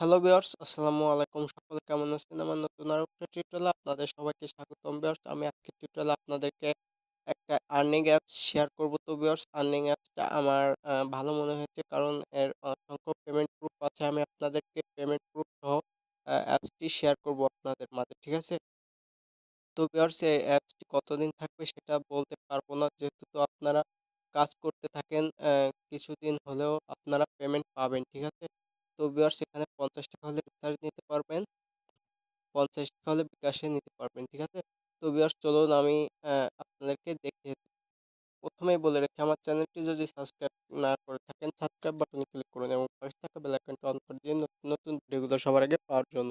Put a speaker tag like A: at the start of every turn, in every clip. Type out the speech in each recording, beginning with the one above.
A: Hello viewers, আসসালামু আলাইকুম। সকলে কেমন আছেন? আমার নতুন আরো একটা টিউটোরিয়ালে আপনাদের সবাইকে স্বাগতম ভিউয়ার্স। আমি আজকের টিউটোরিয়ালে আপনাদেরকে একটা আর্নিং অ্যাপস শেয়ার করব। তো ভিউয়ার্স, আর্নিং অ্যাপসটা আমার ভালো মনে হয়েছে কারণ এর অসংখ্য পেমেন্ট প্রুফ আছে। আমি আপনাদেরকে পেমেন্ট প্রুফ সহ অ্যাপসটি শেয়ার করব আপনাদের মাঝে। ঠিক আছে? তো ভিউয়ার্স, এই অ্যাপসটি কতদিন থাকবে সেটা বলতে পারবো না। যেহেতু তো আপনারা কাজ করতে থাকেন, কিছুদিন হলেও আপনারা পেমেন্ট পাবেন। ঠিক আছে? তো ভিউয়ার্স, এখানে ৳৫০ হলে রিচার্জ নিতে পারবেন, ৳৫০ হলে বিকাশে নিতে পারবেন। ঠিক আছে? তো ভিউয়ার্স, চলুন আমি আপনাদেরকে দেখিয়ে দিই। ১ম এই বলে রাখি, আমার চ্যানেলটি যদি সাবস্ক্রাইব না করে থাকেন, সাবস্ক্রাইব বাটনে ক্লিক করুন এবং পাশে থাকা বেল আইকনটি অন করে দিন নতুন, নতুন ভিডিওগুলো সবার আগে পাওয়ার জন্য।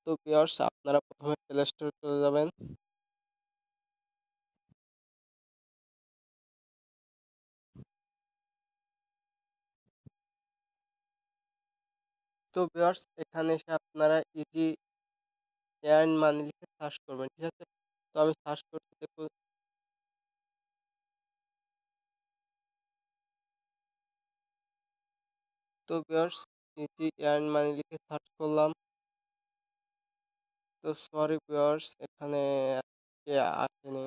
A: তো ভিউয়ার্স, আপনারা ১ম এ প্লে স্টোরে চলে যাবেন। তো ভিউয়ার্স, এখানে এসে আপনারা ইজি এয়ার্ন মানি লিখে সার্চ করবেন। ঠিক আছে? তো আমি সার্চ করতে দেখুন। তো ভিউয়ার্স, ইজি এয়ার্ন মানি লিখে সার্চ করলাম। তো সরি ভিউয়ার্স, এখানে আজকে আসেনি।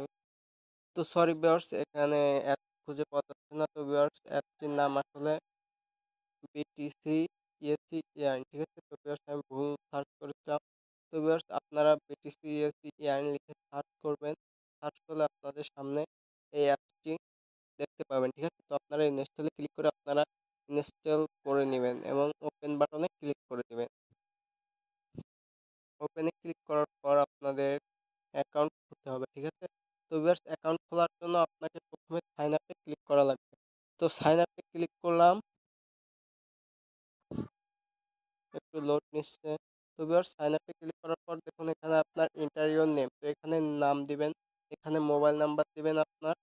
A: তো সরি ভিউয়ার্স, এখানে অ্যাপ খুঁজে পাওয়া যাচ্ছে না। তো ভিউয়ার্স, অ্যাপটির নাম আসলে বিটিসি ইএসসি ইয়ার্ন। ঠিক আছে? তো ভিউয়ার্স, আমি ভুল সার্চ করেছিলাম। তো ভিউয়ার্স, আপনারা বিটিসি ইএসসি ইয়ার্ন লিখে সার্চ করবেন। সার্চ করলে আপনাদের সামনে এই অ্যাপসটি দেখতে পাবেন। ঠিক আছে? তো আপনারা ইনস্টলে ক্লিক করে আপনারা ইনস্টল করে নিবেন এবং ওপেন বাটনে ক্লিক করে দিবেন। ওপেনে ক্লিক করার পর আপনাদের অ্যাকাউন্ট খুলতে হবে। ঠিক আছে? তো ভিউয়ার্স, অ্যাকাউন্ট খোলার জন্য আপনাকে ১ম এ সাইন আপ এ ক্লিক করা লাগবে। তো সাইন আপ এ ক্লিক করলাম। একটু লোড নিচ্ছে। তো ভিউয়ার্স, সাইন আপ এ ক্লিক করার পর দেখুন এখানে আপনার এন্টার ইউর নেম। তো এখানে নাম দিবেন, এখানে মোবাইল নাম্বার দিবেন আপনার,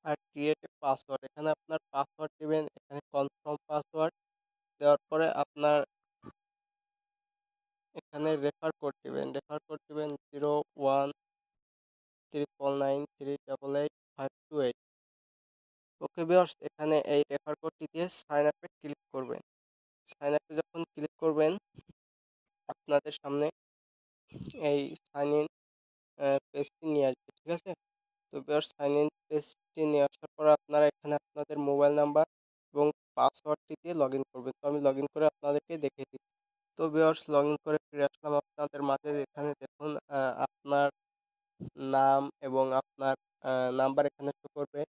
A: আর ক্রিয়েট এ পাসওয়ার্ড। এখানে আপনার পাসওয়ার্ড দিবেন, এখানে কনফার্ম পাসওয়ার্ড দেওয়ার পরে আপনার এখানে রেফার কোড দিবেন। রেফার কোড দিবেন 013993888528। ওকে ভিউয়ার্স, এখানে এই রেফার কোডটি দিয়ে সাইন আপ এ ক্লিক করবেন। সাইন আপ এ যখন ক্লিক করবেন, আপনাদের সামনে এই সাইন ইন পেজটি নিয়ে আসবে। ঠিক আছে? তো ভিউয়ার্স, সাইন ইন পেজটি নিয়ে আসার পর আপনারা এখানে আপনাদের মোবাইল নাম্বার এবং পাসওয়ার্ডটি দিয়ে লগইন করবেন। তো আমি লগইন করে আপনাদেরকে দেখিয়ে দিচ্ছি। তো ভিউয়ার্স, লগইন করে ফিরে আসলাম আপনাদের মাঝে। এখানে দেখুন আপনার নাম এবং আপনার নাম্বার এখানে শো করবে।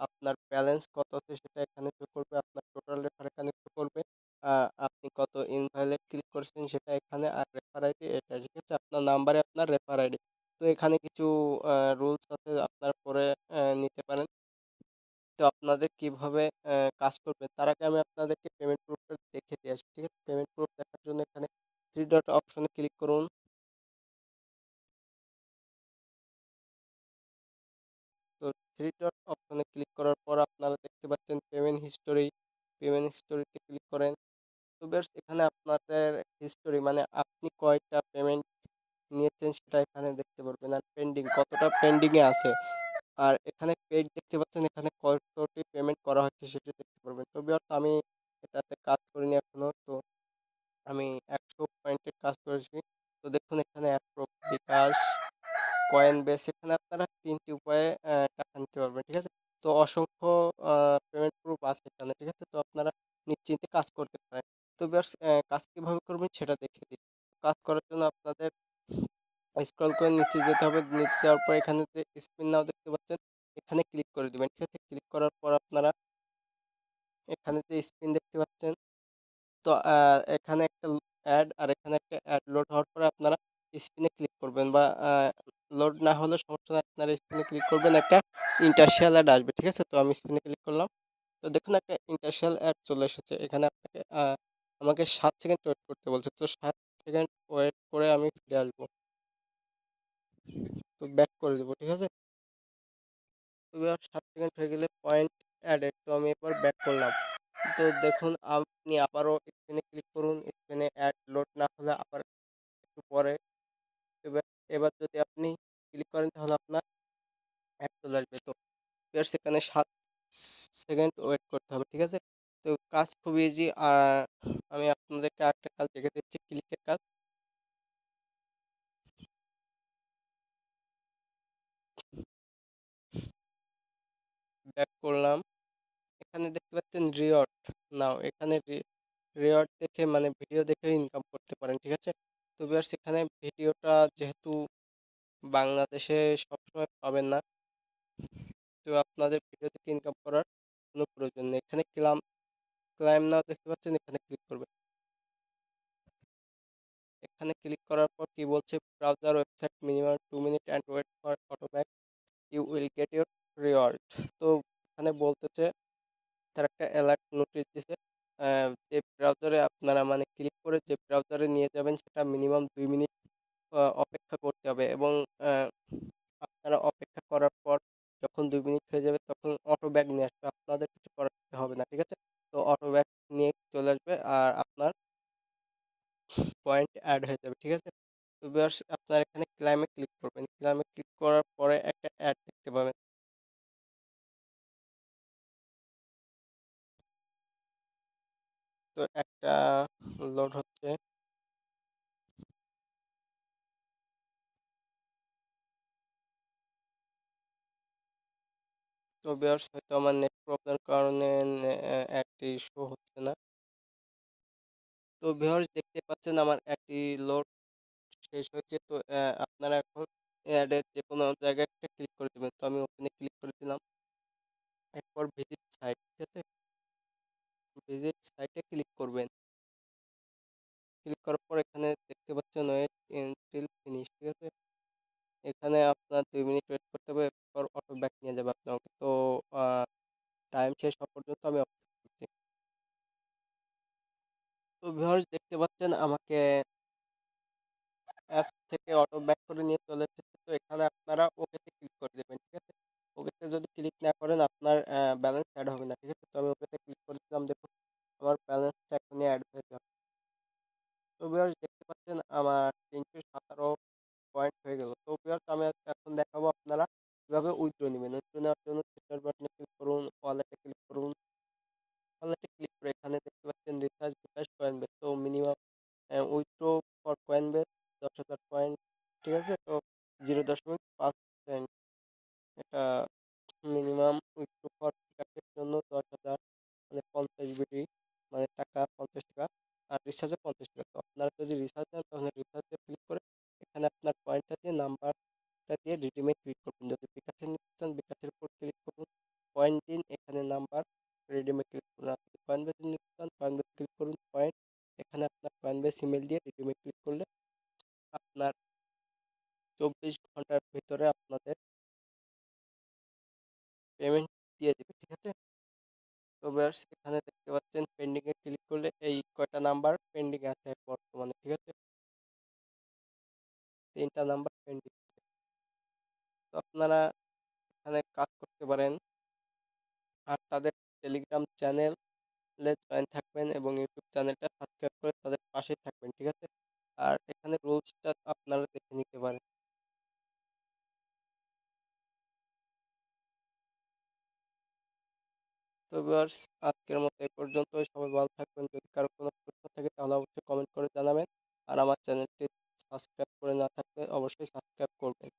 A: আপনার ব্যালেন্স কত আছে সেটা এখানে শো করবে। আপনার টোটাল রেফার এখানে শো করবে। আ আপনি কত ইনভ্যালিড ক্লিক করেছেন সেটা এখানে, আর রেফার আইডি এটা। ঠিক আছে? আপনার নাম্বারে আপনার রেফার আইডি। তো এখানে কিছু রুলস আছে, আপনারা পড়ে নিতে পারেন। তো আপনাদের কিভাবে কাজ করবেন তার আগে আমি আপনাদেরকে পেমেন্ট প্রুফটা দেখিয়ে দিয়ে আসি। ঠিক আছে? পেমেন্ট প্রুফ দেখার জন্য এখানে 3 ডট অপশনে ক্লিক করুন। তো 3 ডট অপশনে ক্লিক করার পর আপনারা দেখতে পাচ্ছেন পেমেন্ট হিস্টোরি। পেমেন্ট হিস্টোরিতে ক্লিক করেন। তো ভিউয়ার্স, এখানে আপনাদের হিস্টোরি মানে আপনি কয়টা পেমেন্ট নিয়েছেন সেটা এখানে দেখতে পারবেন। আর পেন্ডিং কতটা পেন্ডিং এ আছে। আর এখানে পেজ দেখতে পাচ্ছেন, এখানে কতটি পেমেন্ট করা হচ্ছে সেটি দেখতে পারবেন। তো ভিউয়ার্স, আমি এটাতে কাজ করিনি এখনো। তো আমি ১০০ পয়েন্টের কাজ করেছি। তো দেখুন এখানে অ্যাপ্রুভ, বিকাশ, কয়েনবেস, এখানে আপনারা ৩ টি উপায়ে টাকা নিতে পারবেন। ঠিক আছে? তো অসংখ্য আ পেমেন্ট প্রুফ আছে এখানে। ঠিক আছে? তো আপনারা নিশ্চিন্তে কাজ করতে পারেন। তো ভিউয়ার্স, কাজ কিভাবে করবেন সেটা দেখিয়ে দিই। কাজ করার জন্য আপনাদের স্ক্রল করে নিচে যেতে হবে। নিচে যাওয়ার পর এখানে যে স্পিন নাও দেখতে পাচ্ছেন, এখানে ক্লিক করে দিবেন। ঠিক আছে? ক্লিক করার পর আপনারা এখানে যে স্পিন দেখতে পাচ্ছেন, তো এখানে একটা অ্যাড আর এখানে একটা অ্যাড লোড হওয়ার পরে আপনারা স্পিনে ক্লিক করবেন, বা লোড না হলে সমস্যা নাই, আপনারা স্পিনে ক্লিক করবেন, একটা ইন্টারশিয়াল অ্যাড আসবে। ঠিক আছে? তো আমি স্পিনে ক্লিক করলাম। তো দেখুন একটা ইন্টারশিয়াল অ্যাড চলে এসেছে। এখানে আপনাকে আমাকে ৭ সেকেন্ড ওয়েট করতে বলছে। তো ৭ সেকেন্ড ওয়েট করে আমি ফিরে আসবো। তো ব্যাক করে দেবো। ঠিক আছে? তো ৭ সেকেন্ড হয়ে গেলে পয়েন্ট অ্যাডেড। তো আমি এবার ব্যাক করলাম। তো দেখুন আপনি আবারও স্পিনে ক্লিক করুন। স্পিনে অ্যাড লোড না হলে আবার একটু পরে, এবার এবার যদি আপনি ক্লিক করেন তাহলে আপনার অ্যাড চলে আসবে। তো ভিউয়ার্স, এখানে ৭ সেকেন্ড ওয়েট করতে হবে। ঠিক আছে? তো কাজ খুব ইজি। আমি আপনাদেরকে আরেকটা কাজ দেখিয়ে হচ্ছে ক্লিকের কাজ। ব্যাক করলাম। এখানে দেখতে পাচ্ছেন রিওয়ার্ড নাও। এখানে রিওয়ার্ড দেখে মানে ভিডিও দেখে ইনকাম করতে পারেন, ঠিক আছে? তো ভিউয়ার্স এখানে ভিডিওটা যেহেতু বাংলাদেশে সবসময় পাবেন না, তো আপনাদের ভিডিও থেকে ইনকাম করার কোনো প্রয়োজন নেই। এখানে ক্লাইম নাও দেখতে পাচ্ছেন, এখানে ক্লিক করবেন। এখানে ক্লিক করার পর কি বলছে, browser website minimum 2 minute and wait for auto back, you will get your reward. তো এখানে বলতেছে, তার একটা অ্যালার্ট নোটিশ দিছে, যে ব্রাউজারে আপনারা মানে ক্লিক করে যে ব্রাউজারে নিয়ে যাবেন সেটা মিনিমাম 2 মিনিট অপেক্ষা করতে হবে, এবং আপনারা অপেক্ষা করার পর যখন 2 মিনিট হয়ে যাবে তখন অটো ব্যাক নিয়ে আসবে, আপনাদের কিছু করতে হবে না, ঠিক আছে? তো অটো ব্যাক নিয়ে চলে আসবে আর আপনার পয়েন্ট অ্যাড হয়ে যাবে, ঠিক আছে? তো ভিউয়ার্স আপনার এখানে ক্লাইমে ক্লিক করবেন। ক্লাইমে ক্লিক করার পরে একটা অ্যাড দেখতে পাবেন। তো একটা লোড হচ্ছে। তো ভিউয়ার্স হয়তো আমার নেট প্রবলেমের কারণে অ্যাডটি শো হচ্ছে না। তো ভিউয়ার্স দেখতে পাচ্ছেন আমার অ্যাডটি লোড শেষ হয়েছে। তো আপনারা এখন অ্যাডের যে কোনো জায়গায় একটা ক্লিক করে দেবেন। তো আমি ওখানে ক্লিক করে দিলাম। এরপর ভিজিট সাইট, ঠিক আছে? ভিজিট সাইটে ক্লিক করবেন। ক্লিক করার পর এখানে দেখতে পাচ্ছেন ওয়েট এনটিল ফিনিশ, ঠিক আছে? এখানে আপনার 2 মিনিট ওয়েট করতে হবে, এরপর অটো ব্যাক নিয়ে যাবে আপনাকে। তো টাইম শেষ হওয়া পর্যন্ত আমি অপেক্ষা করছি। তো ভিউয়ার্স দেখতে পাচ্ছেন আমাকে অ্যাপ থেকে অটো ব্যাক করে নিয়ে চলে এসেছে। তো এখানে আপনারা ওকেতে ক্লিক করে দেবেন, ঠিক আছে? ওকেতে যদি ক্লিক না করেন আপনার ব্যালেন্স অ্যাড হবে না, ঠিক আছে? তো আমি ওকেতে ক্লিক করে দিলাম, দেখুন আমার ব্যালেন্সটা এখনই অ্যাড হয়ে যাবে। তো ভিউয়ার্স দেখতে পাচ্ছেন আমার 317 পয়েন্ট হয়ে গেল। তো ভিউয়ার্স আমি এখন দেখাবো আপনারা কিভাবে উইথড্র নেবেন। উইথড্র নেওয়ার জন্য সেন্টার বাটনে ক্লিক করুন, ওয়ালেটে ক্লিক করুন। ওয়ালেটে ক্লিক করে এখানে দেখতে পাচ্ছেন রিচার্জ বিকাশ কয়েন বেস। তো minimum withdraw for coin base 10,000 point, ঠিক আছে? তো 0.5% এটা মিনিমাম উইথড্র ফর বিকাশের জন্য 10,000 মানে 50 বিডি, মানে টাকা 50 টাকা, আর রিচার্জে 50 টাকা। তো আপনারা যদি রিচার্জ নেন তাহলে রিচার্জে ক্লিক করে এখানে আপনার পয়েন্টটা দিয়ে নাম্বারটা দিয়ে রিডিমে ক্লিক করবেন। যদি বিকাশে নিতে চান বিকাশের উপর ক্লিক করুন, পয়েন্ট দিন, এখানে নাম্বার, রিডিমে ক্লিক করুন। আর যদি কয়েন বেসে নিতে চান কয়েন বেস ক্লিক করুন, পয়েন্ট, এখানে আপনার কয়েন বেস ইমেল দিয়ে রিডিমে ক্লিক করলে আপনার 24 ঘন্টার ভিতরে আপনাদের পেমেন্ট দিয়ে দেবে, ঠিক আছে? তো ভিউয়ার্স এখানে দেখতে পাচ্ছেন পেন্ডিং এ ক্লিক করলে এই কয়টা নাম্বার পেন্ডিং আছে বর্তমানে, ঠিক আছে? 3টা নাম্বার পেন্ডিং। তো আপনারা এখানে কাজ করতে পারেন, আর তাদের টেলিগ্রাম চ্যানেলে জয়েন থাকবেন এবং ইউটিউব চ্যানেলটা সাবস্ক্রাইব করে তাদের পাশেই থাকবেন, ঠিক আছে? আর এখানে রুলসটা আপনারা দেখে নিতে পারেন। তো ভিউয়ার্স আজকের মতো এই পর্যন্তই। সবাই ভালো থাকবেন। যদি কারো কোনো প্রশ্ন থাকে তাহলে অবশ্যই কমেন্ট করে জানাবেন। আর আমার চ্যানেলটি সাবস্ক্রাইব করে না থাকলে অবশ্যই সাবস্ক্রাইব করবেন।